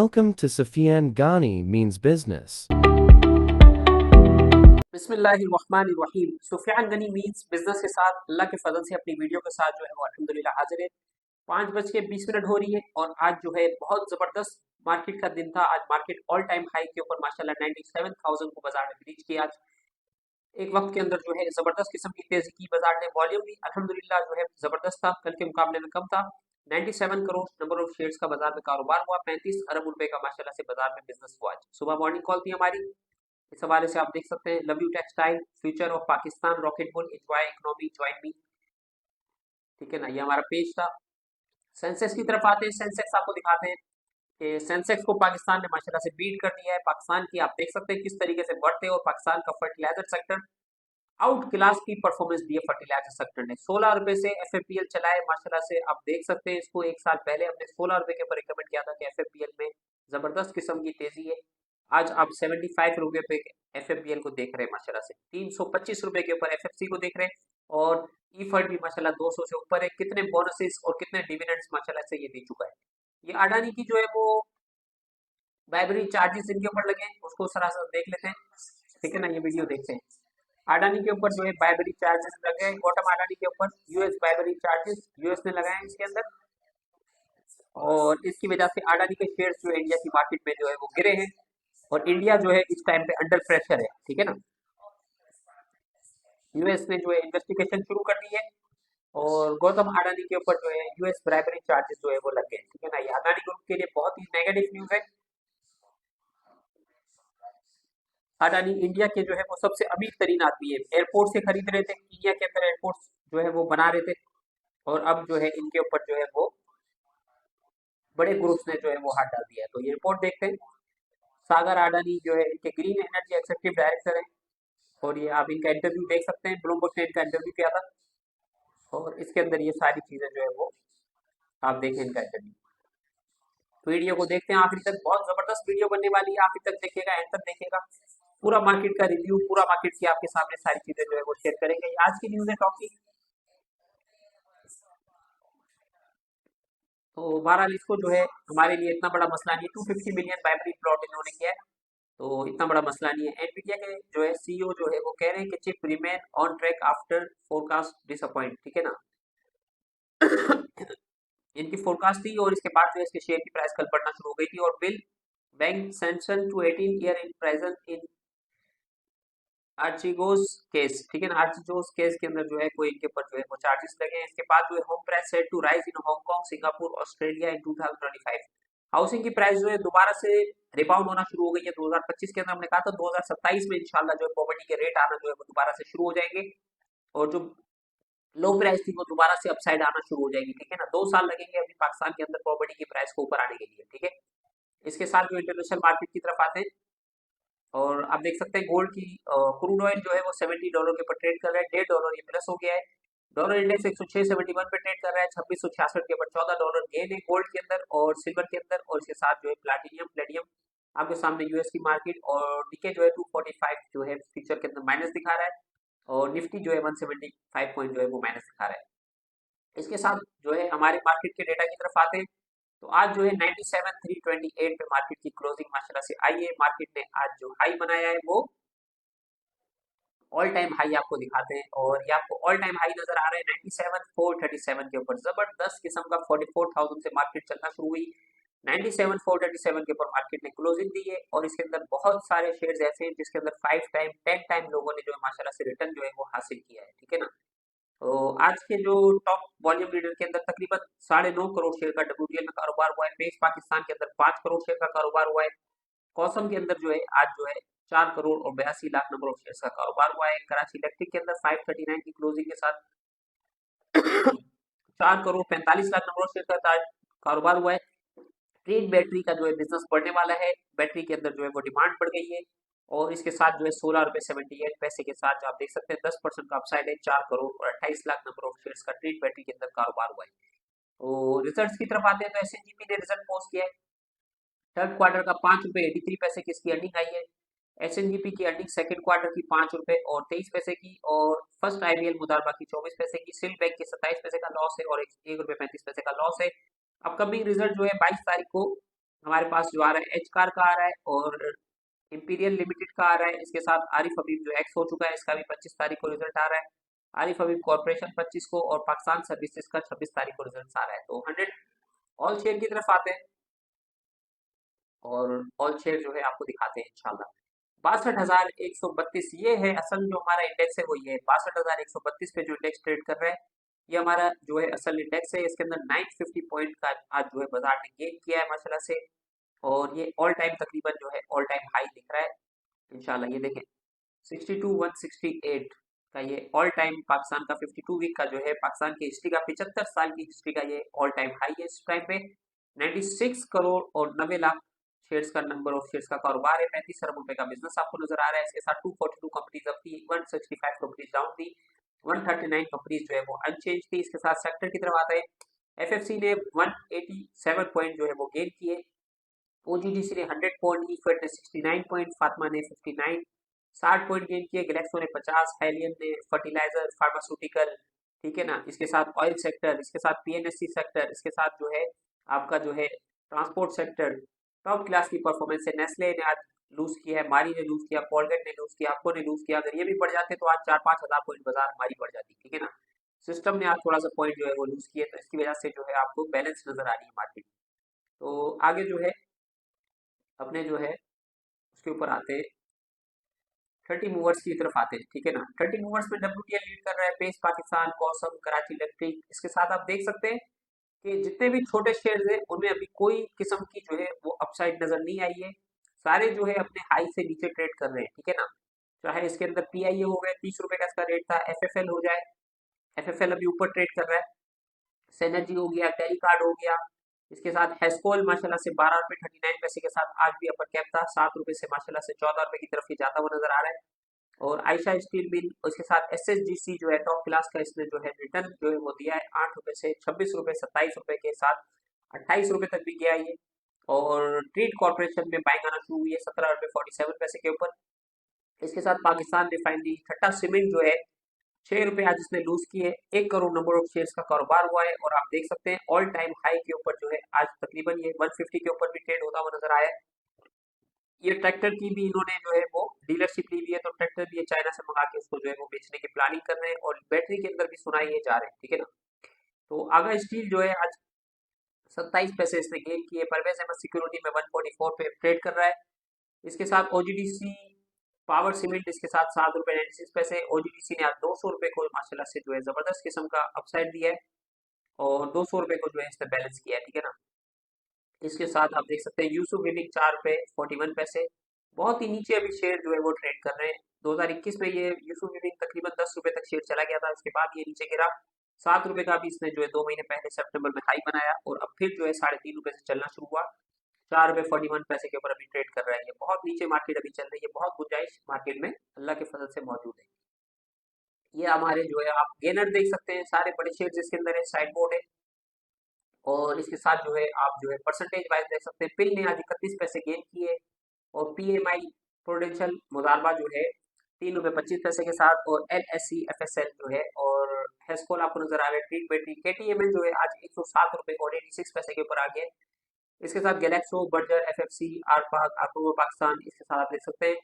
Welcome to Sufyan Ghani Means Business. बिस्मिल्लाहिर्रहमानिर्रहीम। Sufiyan Ghani means business के साथ अल्लाह के फजल से अपनी वीडियो के साथ जो है वो अल्हम्दुलिल्लाह हाजिर है। 5:20 हो रही है और आज जो है बहुत ज़बरदस्त मार्केट का दिन था। आज मार्केट ऑल टाइम हाई के ऊपर माशाल्लाह 97,000 को बाजार ने रीच किया। आज एक वक्त के अंदर जो है ज़बरदस्त किस्म की तेजी की बाजार ने। वॉल्यूम भी अल्हम्दुलिल्लाह जो है ज़बरदस्त था, कल के मुकाबले में कम था। 97 करोड़ नंबर ऑफ शेयर्स का बाजार में कारोबार हुआ। 35 अरब रुपए का माशाल्लाह से बाजार में बिजनेस हुआ। आज सुबह मॉर्निंग कॉल थी हमारी, इस हवाले से आप देख सकते हैं love you textile, future of Pakistan, rocket bull, enjoy economy, join me. ठीक है ना, ये हमारा पेज था। सेंसेक्स की तरफ आते हैं। सेंसेक्स आपको दिखाते हैं कि सेंसेक्स को पाकिस्तान ने माशाल्लाह से बीट कर दिया है। पाकिस्तान की आप देख सकते हैं किस तरीके से बढ़ते हैं और पाकिस्तान का फर्टिलाइजर सेक्टर आउट क्लास की परफॉर्मेंस दी है। फर्टिलाइजर सेक्टर ने 16 रुपए से एफएफपीएल चलाए माशाल्लाह से। आप देख सकते हैं इसको एक साल पहले हमने 16 रुपए के ऊपर रिकमेंड किया था कि एफएफपीएल में जबरदस्त किस्म की तेजी है। आज आप 75 रुपए पे एफएफपीएल को देख रहे हैं माशाल्लाह से। 325 रुपए के ऊपर एफएफसी को देख रहे हैं और ई फंड भी माशाल्लाह 200 से ऊपर है। कितने बोनसेस और कितने डिविडेंड्स माशाल्लाह से ये दे चुका है। ये अडानी की जो है वो बाइबरी चार्जेस इनके ऊपर लगे हैं, उसको सरासर देख लेते हैं। ठीक है ना, ये वीडियो देखते हैं। अडानी के ऊपर जो है बाइबरी चार्जेस लगे हैं। गौतम अडानी के ऊपर यूएस बाइबरी चार्जेस यूएस ने लगाए हैं इसके अंदर, और इसकी वजह से अडानी के शेयर्स जो है इंडिया की मार्केट में जो है वो गिरे हैं और इंडिया जो है इस टाइम पे अंडर प्रेशर है। ठीक है ना, यूएस ने जो है इन्वेस्टिगेशन शुरू कर दी है और गौतम अडानी के ऊपर जो है यूएस ब्राइबरी चार्जेस जो है वो लग गए। ठीक है ना, ये अडानी ग्रुप के लिए बहुत ही नेगेटिव न्यूज है। अडानी इंडिया के जो है वो सबसे अमीर तरीन आदमी है। एयरपोर्ट से खरीद रहे थे, इंडिया के अंदर एयरपोर्ट जो है वो बना रहे थे और अब जो है इनके ऊपर जो है वो बड़े ग्रुप्स ने जो है वो हाथ डाल दिया है। तो ये रिपोर्ट देखते हैं। सागर अडानी जो है इनके ग्रीन एनर्जी एक्सेक्यूटिव डायरेक्टर है और ये आप इनका इंटरव्यू देख सकते हैं। ब्लूमबर्ग ने इनका इंटरव्यू किया था और इसके अंदर ये सारी चीजें जो है वो आप देखें इनका इंटरव्यू। वीडियो को देखते हैं आखिरी तक, बहुत जबरदस्त वीडियो बनने वाली है। आखिरी तक देखिएगा, एंड तक देखिएगा। पूरा मार्केट का रिव्यू, पूरा मार्केट की आपके सामने सारी चीजें जो है वो शेयर करेंगे। आज की न्यूज है टॉपिक, तो बहरहाल इसको जो है हमारे लिए इतना बड़ा मसला नहीं है। 250 मिलियन बाइबरी प्लॉट इन्होंने किया है, तो इतना बड़ा मसला नहीं है। एनवीडिया के जो है सीईओ जो है वो कह रहे हैं कि chip remain on track after forecast disappoint. ठीक है ना, इनकी फोरकास्ट थी और इसके बाद जो है इसके शेयर की प्राइस कल बढ़ना शुरू हो गई थी। और bill bank sanction to 18 year in present in आर्चिगोस केस। ठीक है ना, आर्चिगोस केस के अंदर जो है कोई इनके ऊपर जो है वो चार्जेस लगे हैं। इसके बाद जो है home price set to rise in Hong Kong, Singapore, Australia in 2025। Housing की प्राइस जो है दोबारा से रिबाउंड होना शुरू हो गई है। 2025 के अंदर हमने कहा था 2027 में इंशाल्लाह जो है प्रॉपर्टी के रेट आना जो है वो दोबारा से शुरू हो जाएंगे और जो लो प्राइस थी वो दोबारा से अपसाइड आना शुरू हो जाएगी। ठीक है ना, 2 साल लगेंगे अभी पाकिस्तान के अंदर प्रॉपर्टी की प्राइस को ऊपर आने के लिए। ठीक है, इसके साथ जो इंटरनेशनल मार्केट की तरफ आते हैं और आप देख सकते हैं गोल्ड की क्रूड ऑयल जो है वो $70 के ऊपर ट्रेड कर रहा है। $1.5 ये प्लस हो गया है। डॉलर इंडेक्स 106.71 पे ट्रेड कर रहा है। 2666 के ऊपर $14 गेन है गोल्ड के अंदर और सिल्वर के अंदर। और इसके साथ जो है प्लेटिनियम आपके सामने यूएस की मार्केट और डीके जो है 245 जो है फ्यूचर के अंदर माइनस दिखा रहा है और निफ्टी जो है 175 पॉइंट जो है वो माइनस दिखा रहा है। इसके साथ जो है हमारे मार्केट के डेटा की तरफ आते हैं, तो आज जो है 97,328 पे मार्केट की क्लोजिंग माशाल्लाह से आई है। मार्केट ने आज जो हाई बनाया है वो ऑल टाइम हाई आपको दिखाते हैं और ये आपको ऑल टाइम हाई नजर आ रहा है 97,437 के ऊपर। जबरदस्त किस्म का 44,000 से मार्केट चलना शुरू हुई। 97,437 के ऊपर मार्केट ने क्लोजिंग दी है और इसके अंदर बहुत सारे शेयर्स ऐसे हैं जिसके अंदर 5 टाइम 10 टाइम लोगों ने जो है माशाल्लाह से रिटर्न जो है वो हासिल किया है। ठीक है ना, तो आज के जो टॉप वॉल्यूम लीडर के अंदर तकरीबन 9.5 करोड़ शेयर का डब्ल्यूटीएल में कारोबार हुआ है। पेज पाकिस्तान के अंदर 5 करोड़ शेयर का कारोबार हुआ है। कॉसम के अंदर जो है आज जो है 4 करोड़ और 82 लाख नंबर ऑफ शेयर्स का कारोबार हुआ है। कराची इलेक्ट्रिक के अंदर 539 की क्लोजिंग के साथ 4 crore 45 lakh number of share का कारोबार हुआ है। ट्रेन बैटरी का जो है बिजनेस बढ़ने वाला है। बैटरी के अंदर जो है वो डिमांड बढ़ गई है और इसके साथ जो है 16 रुपए 78 पैसे के साथ जो आप देख सकते हैं 10% का अपसाइड है। 4 करोड़ और 28 लाख नंबर ऑफ शेयर्स का ट्रेन बैटरी के अंदर कारोबार हुआ है। तो रिजल्ट्स की तरफ आते हैं तो एसएनजीपी ने रिजल्ट पोस्ट किया है। थर्ड क्वार्टर का 5 रुपए 83 पैसे की इसकी अर्निंग आई है। एसएनजीपी की अर्निंग सेकंड क्वार्टर की 5 रुपए और 23 पैसे की और फर्स्ट आईवीएल मुदारबा की 24 पैसे की। सिल बैंक की 27 पैसे का लॉस है और 1 रुपए 35 पैसे का लॉस है। अपकमिंग रिजल्ट जो है 22 तारीख को हमारे पास जो आ रहा है एच कार का आ रहा है और इंपीरियल लिमिटेड का आ रहा है। इसके साथ आरिफ हबीब जो एक्स हो चुका है, इसका भी 25 तारीख को रिजल्ट आ रहा है। आरिफ हबीब कॉर्पोरेशन 25 को और पाकिस्तान सर्विसेज का 26 तारीख को रिजल्ट आ रहा है। तो 100 ऑल शेयर की तरफ आते हैं और ऑल शेयर जो है आपको दिखाते हैं इंशाल्लाह। 62,132 ये है असल जो हमारा इंडेक्स है, वो ये है 62,132 पे जो इंडेक्स ट्रेड कर रहा है। ये हमारा जो है असल इंडेक्स है। इसके अंदर 950 पॉइंट का आज जो है बाजार ने गेन किया है माशाल्लाह से। और ये ऑल टाइम तकरीबन जो है ऑल टाइम हाई दिख रहा है इंशाल्लाह। ये देखें 62,168 का ये ऑल टाइम पाकिस्तान का 52 वीक का जो है पाकिस्तान की हिस्ट्री का 75 साल की हिस्ट्री का ये ऑल टाइम हाई है इस टाइम पे। 96 करोड़ और 90 लाख शेयर्स का नंबर ऑफ शेयर्स का कारोबार है। 35 अरब रुपए का बिजनेस आपको नजर आ रहा है। इसके साथ 242 कंपनीज अप थी, 165 कंपनीज डाउन थी, 139 कंपनीज जो है वो अनचेंज थी। इसके साथ सेक्टर की तरफ आते हैं। एफएफसी ने 187 पॉइंट जो है वो गेन किए। ओजीडीसी ने 100 पॉइंट, ईफेड ने 69 पॉइंट, फातमा ने 59 60 पॉइंट गेन किए, ग्लेक्सो ने 50, हेलियन ने फर्टिलाइजर फार्मास्यूटिकल, ठीक है ना। इसके साथ ऑयल सेक्टर, इसके साथ पीएनएससी सेक्टर, इसके साथ जो है आपका जो है ट्रांसपोर्ट सेक्टर टॉप क्लास की परफॉर्मेंस है। नेस्ले ने आज लूज किया है, मारी ने लूज किया, कोलगेट ने लूज किया, आपको ने लूज किया। अगर ये भी बढ़ जाते तो आज 4-5 हजार पॉइंट बाजार हमारी बढ़ जाती, ठीक है ना। सिस्टम ने आज थोड़ा सा पॉइंट जो है वो लूज किए, तो इसकी वजह से जो है आपको बैलेंस नजर आ रही है मार्केट। तो आगे जो है अपने जो है उसके ऊपर आते हैं, 30 मूवर्स की तरफ आते हैं, ठीक है ना। 30 मूवर्स में डब्ल्यूटीएल लीड कर रहा है, पेस पाकिस्तान, कॉसम, कराची इलेक्ट्रिक। इसके साथ आप देख सकते हैं कि जितने भी छोटे शेयर्स हैं उनमें अभी कोई किस्म की जो है वो अपसाइड नजर नहीं आई है। सारे जो है अपने हाई से नीचे ट्रेड कर रहे हैं, ठीक है ना। चाहे इसके अंदर पीआईए हो गया, 30 रुपए का इसका रेट था। एफएफएल हो जाए, एफएफएल अभी ऊपर ट्रेड कर रहा है। सेनर्जी हो गया, टेलीकार्ड हो गया। इसके साथ हेस्कोल माशाल्लाह से 12 रुपए 39 पैसे के साथ आज भी अपर कैप था। 7 रुपए से माशाल्लाह से 14 रुपए की तरफ ही जाता हुआ नजर आ रहा है। और आयशा स्टील मिल और इसके साथ एसएसजीसी जो है टॉप क्लास का, इसने जो है रिटर्न जो है वो दिया है 8 रुपए से 26 रुपए, 27 रुपए के साथ 28 रुपए तक भी गया ये। और ट्रीट कॉर्पोरेशन में बाइंग आना शुरू हुई है 17 रुपए 47 पैसे के ऊपर। इसके साथ पाकिस्तान रिफाइनरी, ठट्टा सीमेंट जो है 6 रुपए आज इसने लूज किए। 1 करोड़ नंबर ऑफ शेयर्स का कारोबार हुआ है और आप देख सकते हैं ऑल टाइम हाई के ऊपर जो है आज तकरीबन ये 150 के ऊपर भी ट्रेड होता हुआ नजर आया है। ये ट्रैक्टर की भी इन्होंने जो है वो डीलरशिप ली हुई है, तो ट्रैक्टर भी ये चाइना से मंगा के उसको जो है वो बेचने की प्लानिंग कर रहे हैं और बैटरी के अंदर भी सुनाई ये जा रहे हैं, ठीक है ना। तो आगा स्टील जो है आज 27 पैसे इसने गेन किए। परवेज अहमद सिक्योरिटी में 144 पे ट्रेड कर रहा है। इसके साथ ओजीडीसी पावर सीमेंट, इसके साथ 7 रुपए 96 पैसे। ओजीडीसी ने आज 200 रुपए को माशाल्लाह से जो है जबरदस्त किस्म का अपसाइड दिया है और 200 रुपए को जो है इसने बैलेंस किया है, ठीक है ना। इसके साथ आप देख सकते हैं यूसुफ गिविंग 4 रुपए 41 पैसे। बहुत ही नीचे अभी शेयर जो है वो ट्रेड कर रहे हैं। 2021 में ये यूसुफ गिविंग तकरीबन 10 रुपए तक शेयर चला गया था, इसके बाद ये नीचे गिरा। 7 रुपए का भी इसने जो है 2 महीने पहले सितंबर में हाई बनाया और अब फिर जो है 3.5 रुपए से चलना शुरू हुआ। 4 रुपए 41 पैसे के ऊपर अभी ट्रेड कर रहा है। ये बहुत नीचे मार्केट अभी चल रही है, बहुत गुंजाइश मार्केट में अल्लाह के फजल से मौजूद है। ये हमारे जो है आप गेनर देख सकते हैं, सारे बड़े शेयर जिसके अंदर है, साइड बोर्ड है। और इसके साथ जो है आप जो है परसेंटेज वाइज देख सकते हैं, पिल ने आज 31 पैसे गेन किए और पीएमआई प्रोडेंशियल मुजारबा जो है 3 रुपए 25 पैसे के साथ और एलएससी एफएसएल जो है और हेस्कोल आपको नजर आ रहा है। ट्रीट बैटरी केटीएमएल जो है आज 107 रुपए और 86 पैसे के ऊपर आ गया है। इसके साथ गैलेक्सो, बर्जर, एफएफसी, आरपाक, आक्रोमा पाकिस्तान, इसके साथ आप देख सकते हैं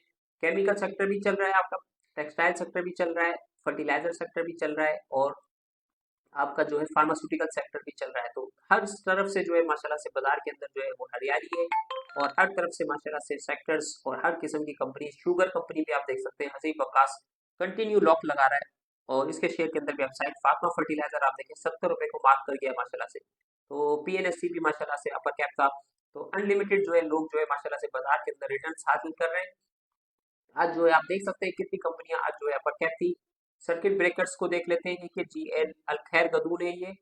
केमिकल सेक्टर भी चल रहा है आपका, टेक्सटाइल सेक्टर भी चल रहा है, फर्टिलाइजर सेक्टर भी चल रहा है और आपका जो है फार्मास्यूटिकल सेक्टर भी चल रहा है। तो हर तरफ से जो है माशाल्लाह से बाजार के अंदर जो है वो हरियाली है और हर तरफ से माशाल्लाह से सेक्टर्स और हर किस्म की कंपनी, शुगर कंपनी भी आप देख सकते हैं, हसीब वकास कंटिन्यू लॉक लगा रहा है और इसके शेयर के अंदर भी अपसाइड। फार्मा फर्टिलाइजर आप देखें 70 रुपए को मार्क कर गया माशाल्लाह से। तो पीएनएससी भी माशाल्लाह से अपर कैप था। तो अनलिमिटेड जो है लोग जो है माशाल्लाह से बाजार के अंदर रिटर्न हासिल कर रहे हैं। आज जो है आप देख सकते हैं कितनी कंपनियां आज जो है अपर कैप थी। सर्किट ब्रेकर्स को देख लेते हैं कि जीएल अलखैर गदून है ये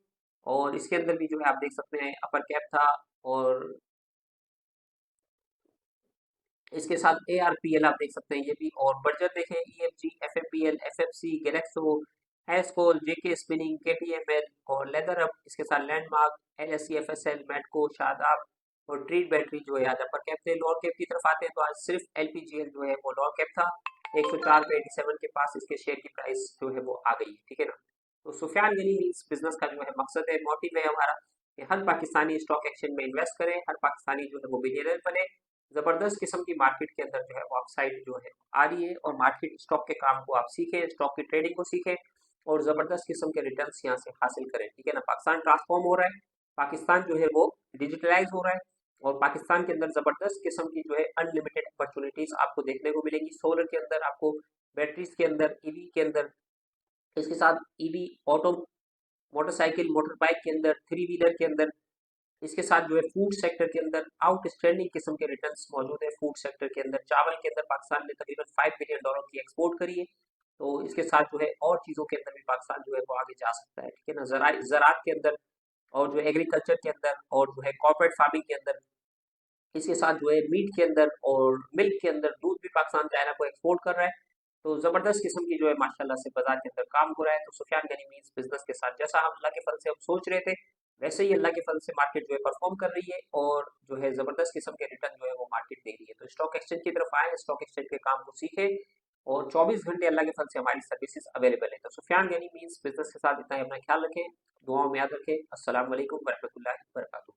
और इसके अंदर भी जो है आप देख सकते हैं अपर कैप था। और इसके साथ एआरपीएल आप देख सकते हैं ये भी, और बर्जर देखें, ईएफजी, एफएमपीएल, एफएफसी, गैलेक्सो, हैस्कोल, जेके स्पिनिंग, केटीएमएल और लेदर अप, इसके साथ लैंडमार्क, एलएससी एफएसएल, मेडको, शादाब और ट्रीट बैटरी जो है आज अपर कैप थे। लोअर कैप की तरफ आते हैं तो आज सिर्फ एलपीजीएल जो है वो लोअर कैप था। 104 पे 87 के पास इसके शेयर की प्राइस जो है वो आ गई है, ठीक है ना। तो सुफियान गनी इस बिजनेस का जो है मकसद है, मोटिव है हमारा कि हर पाकिस्तानी स्टॉक एक्सचेंज में इन्वेस्ट करे, हर पाकिस्तानी जो है वो बिलियनर बने। ज़बरदस्त किस्म की मार्केट के अंदर जो है वो अपसाइड जो है आ रही है, और मार्केट स्टॉक के काम को आप सीखें, स्टॉक की ट्रेडिंग को सीखें और ज़बरदस्त किस्म के रिटर्न्स यहाँ से हासिल करें। ठीक है ना, पाकिस्तान ट्रांसफॉर्म हो रहा है, पाकिस्तान जो है वो डिजिटलाइज हो रहा है, और पाकिस्तान के अंदर ज़बरदस्त किस्म की जो है अनलिमिटेड अपॉर्चुनिटीज़ आपको देखने को मिलेंगी। सोलर के अंदर आपको, बैटरीज के अंदर, ईवी के अंदर, इसके साथ EV auto, motorcycle, motor bike के अंदर, थ्री व्हीलर के अंदर, इसके साथ जो है फूड सेक्टर के अंदर आउटस्टैंडिंग किस्म के रिटर्न्स मौजूद है। फूड सेक्टर के अंदर चावल के अंदर पाकिस्तान ने तकरीबन $5 बिलियन की एक्सपोर्ट करी है। तो इसके साथ जो है और चीज़ों के अंदर भी पाकिस्तान जो है वो आगे जा सकता है। ठीक है ना, ज़राअत के अंदर और जो एग्रीकल्चर के अंदर और जो है कॉर्पोरेट फार्मिंग के अंदर, इसके साथ जो है मीट के अंदर और मिल्क के अंदर, दूध भी पाकिस्तान चाइना को एक्सपोर्ट कर रहा है। तो ज़बरदस्त किस्म की जो है माशाल्लाह से बाजार के अंदर काम हो रहा है। तो सुफियान गनी मीन्स बिजनेस के साथ जैसा हम अल्लाह के फल से हम सोच रहे थे, वैसे ही अल्लाह के फल से मार्केट जो है परफॉर्म कर रही है, और जो है ज़बरदस्त किस्म के रिटर्न जो है वो मार्केट दे रही है। तो स्टॉक एक्सचेंज की तरफ आए, स्टॉक एक्सचेंज के काम को सीखे, और 24 घंटे अल्लाह के फल से हमारी सर्विसेज अवेलेबल है। तो सुफियान गनी मीन्स बिजनेस के साथ इतना ही, अपना ख्याल रखें, दुआओं में याद रखें। अस्सलाम वालेकुम वरहमतुल्लाहि वबरकातुहू।